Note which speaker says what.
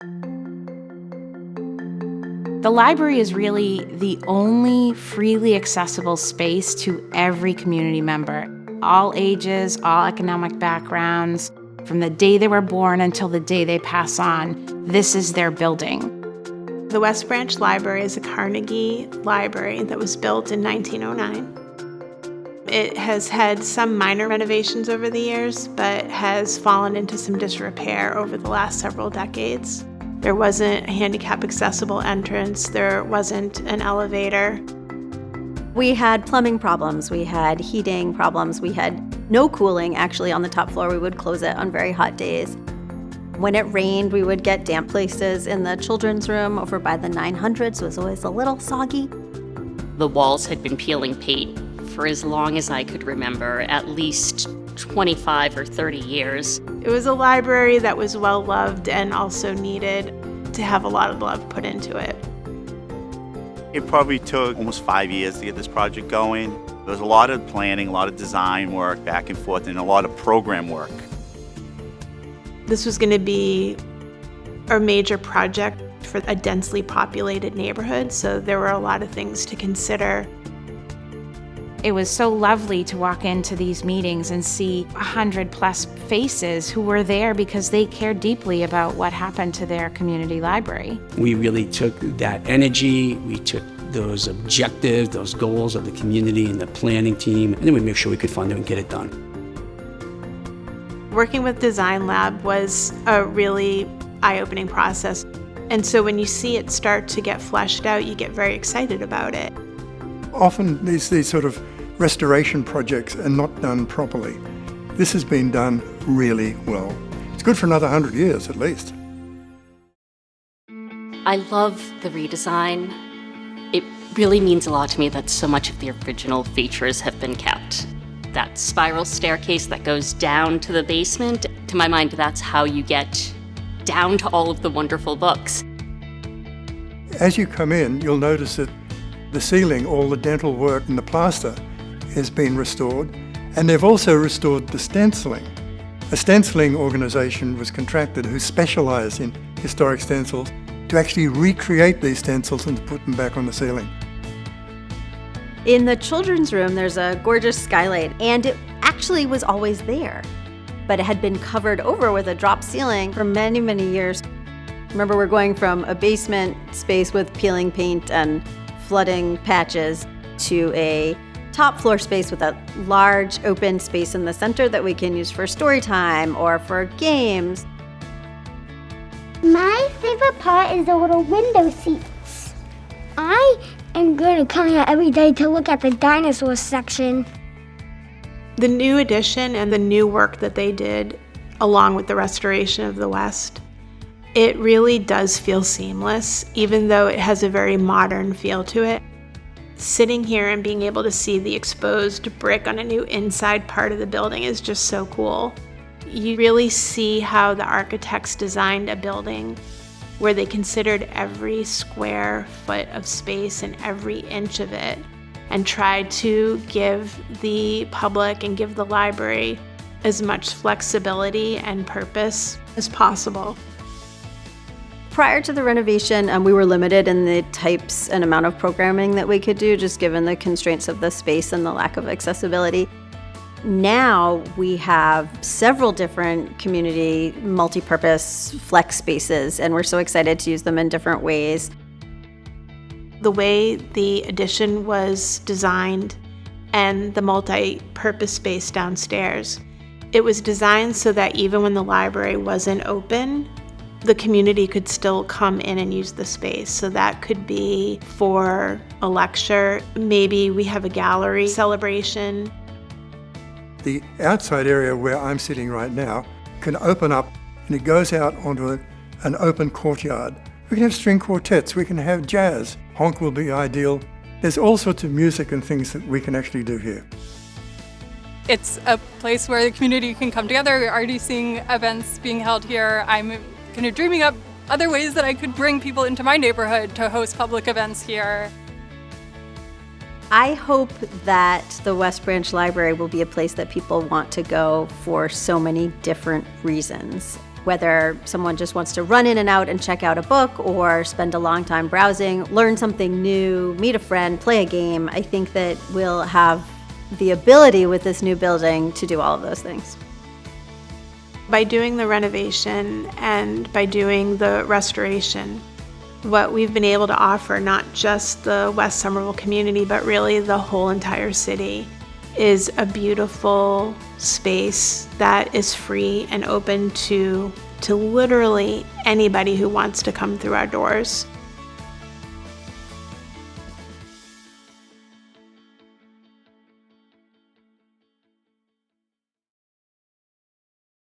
Speaker 1: The library is really the only freely accessible space to every community member, all ages, all economic backgrounds, from the day they were born until the day they pass on. This is their building.
Speaker 2: The West Branch Library is a Carnegie library that was built in 1909. It has had some minor renovations over the years, but has fallen into some disrepair over the last several decades. There wasn't a handicap-accessible entrance. There wasn't an elevator.
Speaker 3: We had plumbing problems. We had heating problems. We had no cooling, actually, on the top floor. We would close it on very hot days. When it rained, we would get damp places in the children's room over by the 900s. So it was always a little soggy.
Speaker 4: The walls had been peeling paint for as long as I could remember, at least 25 or 30 years.
Speaker 2: It was a library that was well-loved and also needed to have a lot of love put into it.
Speaker 5: It probably took almost 5 years to get this project going. There was a lot of planning, a lot of design work back and forth, and a lot of program work.
Speaker 2: This was going to be a major project for a densely populated neighborhood, so there were a lot of things to consider.
Speaker 1: It was so lovely to walk into these meetings and see 100+ faces who were there because they cared deeply about what happened to their community library.
Speaker 6: We really took that energy, we took those objectives, those goals of the community and the planning team, and then we made sure we could fund it and get it done.
Speaker 2: Working with Design Lab was a really eye-opening process. And so when you see it start to get fleshed out, you get very excited about it.
Speaker 7: Often these sort of restoration projects are not done properly. This has been done really well. It's good for another 100 years at least.
Speaker 4: I love the redesign. It really means a lot to me that so much of the original features have been kept. That spiral staircase that goes down to the basement, to my mind, that's how you get down to all of the wonderful books.
Speaker 7: As you come in, you'll notice that the ceiling, all the dental work and the plaster has been restored, and they've also restored the stenciling. A stenciling organisation was contracted who specialise in historic stencils to actually recreate these stencils and to put them back on the ceiling.
Speaker 3: In the children's room, there's a gorgeous skylight, and it actually was always there, but it had been covered over with a drop ceiling for many, many years. Remember, we're going from a basement space with peeling paint and flooding patches to a top floor space with a large open space in the center that we can use for story time or for games.
Speaker 8: My favorite part is the little window seats. I am going to come here every day to look at the dinosaur section.
Speaker 2: The new addition and the new work that they did, along with the restoration of the West, it really does feel seamless, even though it has a very modern feel to it. Sitting here and being able to see the exposed brick on a new inside part of the building is just so cool. You really see how the architects designed a building where they considered every square foot of space and every inch of it and tried to give the public and give the library as much flexibility and purpose as possible.
Speaker 3: Prior to the renovation, we were limited in the types and amount of programming that we could do, just given the constraints of the space and the lack of accessibility. Now we have several different community multi-purpose flex spaces, and we're so excited to use them in different ways.
Speaker 2: The way the addition was designed and the multi-purpose space downstairs, it was designed so that even when the library wasn't open, the community could still come in and use the space. So that could be for a lecture, maybe we have a gallery celebration.
Speaker 7: The outside area where I'm sitting right now can open up and it goes out onto an open courtyard. We can have string quartets, we can have jazz. Honk will be ideal. There's all sorts of music and things that we can actually do here.
Speaker 9: It's a place where the community can come together. We're already seeing events being held here. I'm kind of dreaming up other ways that I could bring people into my neighborhood to host public events here.
Speaker 3: I hope that the West Branch Library will be a place that people want to go for so many different reasons. Whether someone just wants to run in and out and check out a book or spend a long time browsing, learn something new, meet a friend, play a game, I think that we'll have the ability with this new building to do all of those things.
Speaker 2: By doing the renovation and by doing the restoration, what we've been able to offer, not just the West Somerville community, but really the whole entire city, is a beautiful space that is free and open to literally anybody who wants to come through our doors.